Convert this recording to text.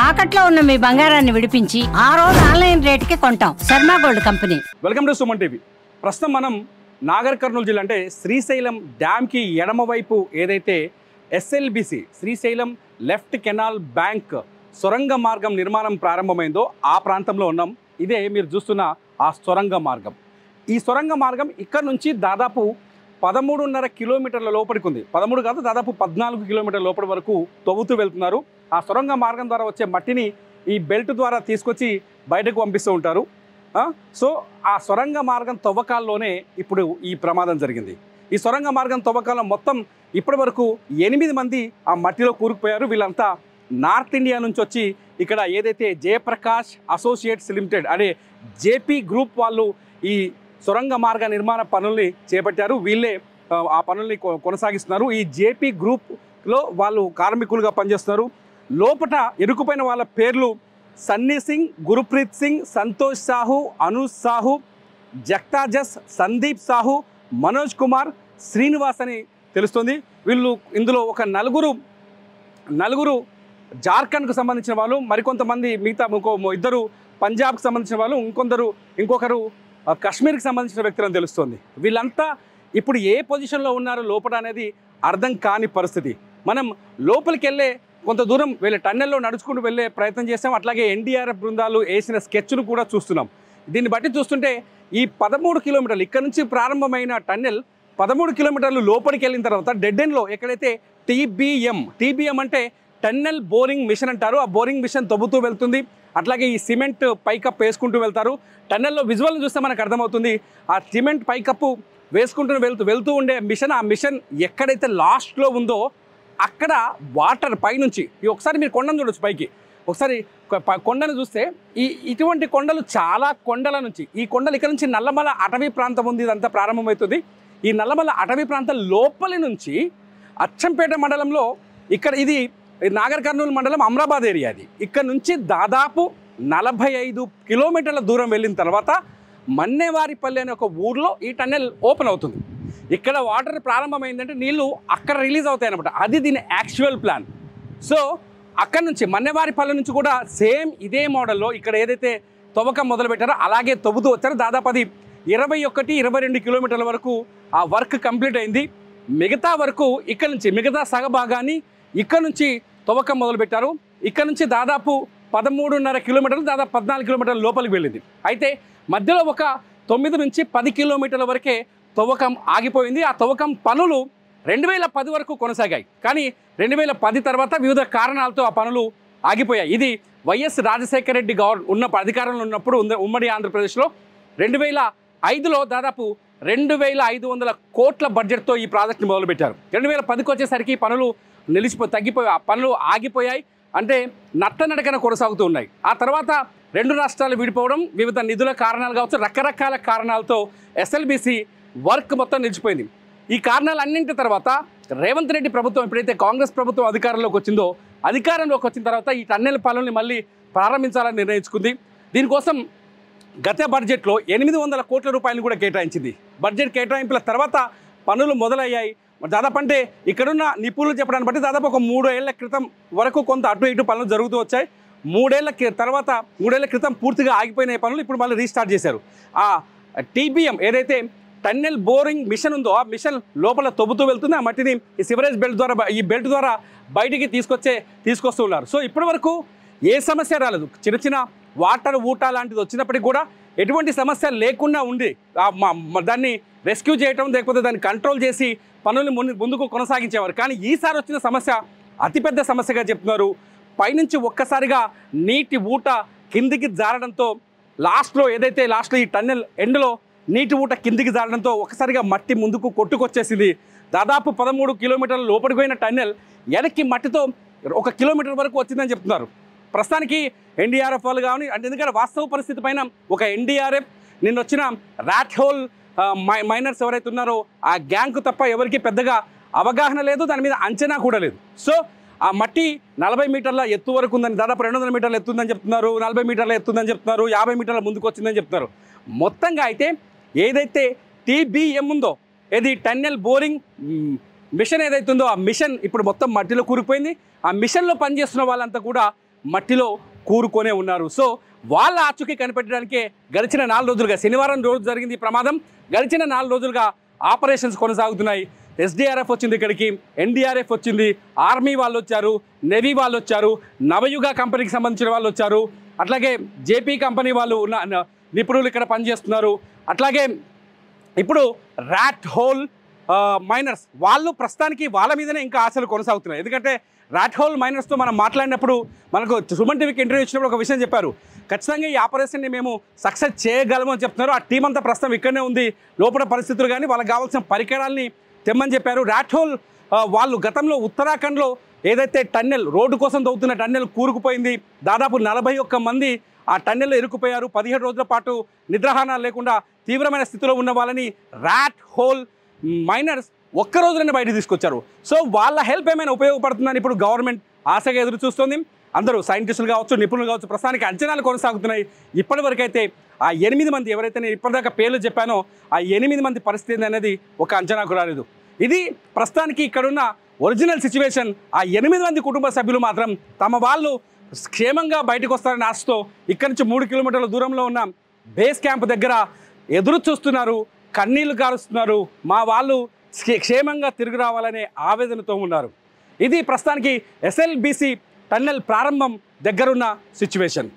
తాకట్లో ఉన్న మీ బంగారాన్ని విడిపించి ఆ రోజు ఆన్లైన్ రేటుకి కొంటాం. Sharma gold company. Welcome to Suman TV. ప్రస్తుతం మనం నాగర్ కర్నూలు జిల్లా అంటే శ్రీశైలం డ్యామ్కి ఎడమ వైపు ఏదైతే SLBC Srisailam left canal bank సొరంగ మార్గం నిర్మాణం ప్రారంభమైందో ఆ ప్రాంతంలో ఉన్నాం. ఇదే మీరు చూస్తున్న ఆ సొరంగ మార్గం. ఈ సొరంగ మార్గం ఇక్కడ నుంచి దాదాపు 13.5 కిలోమీటర్ల లోపలికి ఉంది. 13 కాదు, దాదాపు 14 కిలోమీటర్ల లోపలి వరకు తవ్వుతూ వెళ్తున్నారు. ఆ సొరంగ మార్గం ద్వారా వచ్చే మట్టిని ఈ బెల్ట్ ద్వారా తీసుకొచ్చి బయటకు పంపిస్తూ ఉంటారు. సో ఆ సొరంగ మార్గం తవ్వకాల్లోనే ఇప్పుడు ఈ ప్రమాదం జరిగింది. ఈ సొరంగ మార్గం తవ్వకాల్లో మొత్తం ఇప్పటి వరకు 8 మంది ఆ మట్టిలో కూరుకుపోయారు. వీళ్ళంతా నార్త్ ఇండియా నుంచి వచ్చి ఇక్కడ ఏదైతే జయప్రకాష్ అసోసియేట్స్ లిమిటెడ్ అనే జేపీ గ్రూప్ వాళ్ళు ఈ సొరంగ మార్గ నిర్మాణ పనుల్ని చేపట్టారు. వీళ్ళే ఆ పనుల్ని కొనసాగిస్తున్నారు. ఈ జేపీ గ్రూప్లో వాళ్ళు కార్మికులుగా పనిచేస్తున్నారు. లోపల ఇరుకుపోయిన వాళ్ళ పేర్లు సన్నీ సింగ్, గురుప్రీత్ సింగ్, సంతోష్ సాహు, అనూజ్ సాహు, జక్తాజస్, సందీప్ సాహు, మనోజ్ కుమార్, శ్రీనివాస్ అని తెలుస్తుంది. వీళ్ళు ఇందులో ఒక నలుగురు జార్ఖండ్కు సంబంధించిన వాళ్ళు, మరికొంతమంది మిగతా ఇద్దరు పంజాబ్కి సంబంధించిన వాళ్ళు, ఇంకొకరు కాశ్మీర్కి సంబంధించిన వ్యక్తులని తెలుస్తుంది. వీళ్ళంతా ఇప్పుడు ఏ పొజిషన్లో ఉన్నారో లోపల అనేది అర్థం కాని పరిస్థితి. మనం లోపలికి వెళ్ళే కొంత దూరం వెళ్ళే టన్నెల్లో నడుచుకుంటూ వెళ్ళే ప్రయత్నం చేస్తాం. అట్లాగే ఎన్డీఆర్ఎఫ్ బృందాలు వేసిన స్కెచ్ను కూడా చూస్తున్నాం. దీన్ని బట్టి చూస్తుంటే ఈ 13 కిలోమీటర్లు ఇక్కడ నుంచి ప్రారంభమైన టన్నెల్ 13 కిలోమీటర్లు లోపలికి వెళ్ళిన తర్వాత డెడ్ ఎండ్లో ఎక్కడైతే టీబీఎం అంటే టన్నెల్ బోరింగ్ మిషన్ అంటారు. ఆ బోరింగ్ మిషన్ తవ్వుతూ వెళ్తుంది. అట్లాగే ఈ సిమెంట్ పైకప్పు వేసుకుంటూ వెళ్తారు. టన్నెల్లో విజువల్ని చూస్తే మనకు అర్థమవుతుంది. ఆ సిమెంట్ పైకప్పు వేసుకుంటూ వెళ్తూ ఉండే మిషన్, ఆ మిషన్ ఎక్కడైతే లాస్ట్లో ఉందో అక్కడ వాటర్ పైనుంచి ఒకసారి మీరు కొండను చూడొచ్చు. పైకి ఒకసారి కొండను చూస్తే ఇటువంటి కొండలు చాలా కొండల నుంచి ఈ కొండలు ఇక్కడ నుంచి నల్లమల అటవీ ప్రాంతం ఉంది. ఇదంతా ప్రారంభమవుతుంది. ఈ నల్లమల అటవీ ప్రాంతం లోపలి నుంచి అచ్చంపేట మండలంలో ఇది నాగర్ కర్నూలు మండలం అమ్రాబాద్ ఏరియా. అది ఇక్కడ నుంచి దాదాపు 45 కిలోమీటర్ల దూరం వెళ్ళిన తర్వాత మన్నేవారిపల్లి అనే ఒక ఊర్లో ఈ టన్నెల్ ఓపెన్ అవుతుంది. ఇక్కడ వాటర్ ప్రారంభమైందంటే నీళ్లు అక్కడ రిలీజ్ అవుతాయి అనమాట. అది దీని యాక్చువల్ ప్లాన్. సో అక్కడ నుంచి మన్నేవారిపల్లి నుంచి కూడా సేమ్ ఇదే మోడల్లో ఇక్కడ ఏదైతే తవ్వకం మొదలుపెట్టారో అలాగే తవ్వుతూ వచ్చారో. దాదాపు అది 21-22 కిలోమీటర్ల వరకు ఆ వర్క్ కంప్లీట్ అయింది. మిగతా వరకు ఇక్కడ నుంచి మిగతా సగభాగాన్ని ఇక్కడ నుంచి తవ్వకం మొదలుపెట్టారు. ఇక్కడ నుంచి దాదాపు 13.5 కిలోమీటర్లు, దాదాపు 14 కిలోమీటర్ల లోపలికి వెళ్ళింది. అయితే మధ్యలో ఒక 9 నుంచి 10 కిలోమీటర్ల వరకే తవ్వకం ఆగిపోయింది. ఆ తవ్వకం పనులు 2010 వరకు కొనసాగాయి. కానీ 2010 తర్వాత వివిధ కారణాలతో ఆ పనులు ఆగిపోయాయి. ఇది వైఎస్ రాజశేఖర రెడ్డి అధికారంలో ఉన్నప్పుడు ఉమ్మడి ఆంధ్రప్రదేశ్లో 2005లో దాదాపు 2500 కోట్ల బడ్జెట్తో ఈ ప్రాజెక్ట్ని మొదలుపెట్టారు. 2010కి వచ్చేసరికి పనులు తగ్గిపోయి ఆ పనులు ఆగిపోయాయి. అంటే నట్టనడకన కొనసాగుతూ ఉన్నాయి. ఆ తర్వాత 2 రాష్ట్రాలు విడిపోవడం, వివిధ నిధుల కారణాలు కావచ్చు, రకరకాల కారణాలతో ఎస్ఎల్బిసి వర్క్ మొత్తం నిలిచిపోయింది. ఈ కారణాలన్నింటి తర్వాత రేవంత్ రెడ్డి ప్రభుత్వం ఎప్పుడైతే కాంగ్రెస్ ప్రభుత్వం అధికారంలోకి వచ్చిన తర్వాత ఈ టన్నెల్ పనుల్ని మళ్ళీ ప్రారంభించాలని నిర్ణయించుకుంది. దీనికోసం గత బడ్జెట్లో 800 కోట్ల రూపాయలు కూడా కేటాయించింది. బడ్జెట్ కేటాయింపుల తర్వాత పనులు మొదలయ్యాయి. దాదాపు అంటే ఇక్కడున్న నిపుణులు చెప్పడాన్ని బట్టి దాదాపు ఒక 3 ఏళ్ల క్రితం వరకు కొంత అటు ఇటు పనులు జరుగుతూ వచ్చాయి. 3 ఏళ్ల క్రితం పూర్తిగా ఆగిపోయిన పనులు ఇప్పుడు మళ్ళీ రీస్టార్ట్ చేశారు. ఆ టీబీఎం ఏదైతే టన్నెల్ బోరింగ్ మిషన్ ఉందో ఆ మిషన్ లోపల తవ్వుతూ వెళ్తుంది. ఆ మట్టిని ఈ సివరేజ్ బెల్ట్ ద్వారా బయటికి తీసుకొస్తూ ఉన్నారు. సో ఇప్పటి వరకు ఏ సమస్య రాలేదు. చిన్న వాటర్ ఊటా లాంటిది వచ్చినప్పటికీ కూడా ఎటువంటి సమస్య లేకుండా ఉండి దాన్ని రెస్క్యూ చేయటం, లేకపోతే దాన్ని కంట్రోల్ చేసి పనుల్ని ముందుకు కొనసాగించేవారు. కానీ ఈసారి వచ్చిన సమస్య అతిపెద్ద సమస్యగా చెప్తున్నారు. పైనుంచి ఒక్కసారిగా నీటి ఊట కిందికి జారడంతో లాస్ట్లో ఈ టన్నెల్ ఎండ్లో నీటి ఊట కిందికి జారడంతో ఒకసారిగా మట్టి ముందుకు కొట్టుకొచ్చేసింది. దాదాపు 13 కిలోమీటర్ల లోపలికి పోయిన టన్నెల్ వెనక్కి మట్టితో 1 కిలోమీటర్ వరకు వచ్చిందని చెప్తున్నారు. ప్రస్తుతానికి ఎన్డీఆర్ఎఫ్ వాళ్ళు కానీ అంటే ఎందుకంటే వాస్తవ పరిస్థితి పైన ఒక ఎన్డీఆర్ఎఫ్ నిన్న వచ్చిన ర్యాట్ హోల్ మైనర్స్ ఎవరైతే ఉన్నారో ఆ గ్యాంగ్కు తప్ప ఎవరికి పెద్దగా అవగాహన లేదు, దాని మీద అంచనా కూడా లేదు. సో ఆ మట్టి 40 మీటర్ల ఎత్తు వరకు ఉందని, దాదాపు 200 మీటర్ల ఎత్తుందని చెప్తున్నారు, 40 మీటర్ల ఎత్తుందని చెప్తున్నారు, 50 మీటర్ల ముందుకు వచ్చిందని చెప్తున్నారు. మొత్తంగా అయితే ఏదైతే టీబీఎం ఉందో ఏది టన్నెల్ బోరింగ్ మిషన్ ఏదైతే ఉందో ఆ మిషన్ ఇప్పుడు మొత్తం మట్టిలో కూరుకుపోయింది. ఆ మిషన్లో పనిచేస్తున్న వాళ్ళంతా కూడా మట్టిలో కూరుకొనే ఉన్నారు. సో వాళ్ళ ఆచూకీ కనిపెట్టడానికే గడిచిన 4 రోజులుగా, శనివారం రోజు జరిగింది ఈ ప్రమాదం, గడిచిన 4 రోజులుగా ఆపరేషన్స్ కొనసాగుతున్నాయి. SDRF వచ్చింది ఇక్కడికి, NDRF వచ్చింది, ఆర్మీ వాళ్ళు వచ్చారు, నేవీ వాళ్ళు వచ్చారు, నవయుగ కంపెనీకి సంబంధించిన వాళ్ళు వచ్చారు, అట్లాగే JP కంపెనీ వాళ్ళు ఉన్న నిపుణులు ఇక్కడ పనిచేస్తున్నారు. అట్లాగే ఇప్పుడు ర్యాట్ హోల్ మైనర్స్ వాళ్ళు ప్రస్తుతానికి వాళ్ళ మీదనే ఇంకా ఆశలు కొనసాగుతున్నాయి. ఎందుకంటే ర్యాట్ హోల్ మైనర్స్తో మనం మాట్లాడినప్పుడు మనకు సుమన్ టీవీకి ఇంటర్వ్యూ ఇచ్చినప్పుడు ఒక విషయం చెప్పారు, ఖచ్చితంగా ఈ ఆపరేషన్ని మేము సక్సెస్ చేయగలము అని చెప్తున్నారు. ఆ టీం అంతా ప్రస్తుతం ఇక్కడనే ఉంది, లోపల పరిస్థితులు కానీ వాళ్ళకి కావాల్సిన పరికరాల్ని తెమ్మని చెప్పారు. ర్యాట్ హోల్ వాళ్ళు గతంలో ఉత్తరాఖండ్లో ఏదైతే టన్నెల్, రోడ్డు కోసం తవ్వుతున్న టన్నెల్ కూరుకుపోయింది, దాదాపు 41 మంది ఆ టన్నెల్లో ఇరుక్కుపోయారు. 17 రోజుల పాటు నిద్రాహారాలు లేకుండా తీవ్రమైన స్థితిలో ఉన్న వాళ్ళని ర్యాట్ హోల్ మైనర్స్ ఒక్క రోజులోనే బయటకు తీసుకొచ్చారు. సో వాళ్ళ హెల్ప్ ఏమైనా ఉపయోగపడుతుందని ఇప్పుడు గవర్నమెంట్ ఆశగా ఎదురు చూస్తుంది. అందరూ సైంటిస్టులు కావచ్చు, నిపుణులు కావచ్చు, ప్రస్తుతానికి అంచనాలు కొనసాగుతున్నాయి. ఇప్పటివరకు అయితే ఆ 8 మంది ఎవరైతే నేను ఇప్పటిదాకా పేర్లు చెప్పానో ఆ 8 మంది పరిస్థితి అనేది ఒక అంచనాకు రాలేదు. ఇది ప్రస్తుతానికి ఇక్కడున్న ఒరిజినల్ సిచ్యువేషన్. ఆ 8 మంది కుటుంబ సభ్యులు మాత్రం తమ వాళ్ళు క్షేమంగా బయటకు వస్తారని ఆశతో ఇక్కడి నుంచి 3 కిలోమీటర్ల దూరంలో ఉన్న బేస్ క్యాంప్ దగ్గర ఎదురు చూస్తున్నారు, కన్నీళ్లు కారుస్తున్నారు. మా వాళ్ళు క్షేమంగా తిరిగి రావాలనే ఆవేదనతో ఉన్నారు. ఇది ప్రస్తుతానికి SLBC టన్నెల్ ప్రారంభం దగ్గరున్న సిచ్యువేషన్.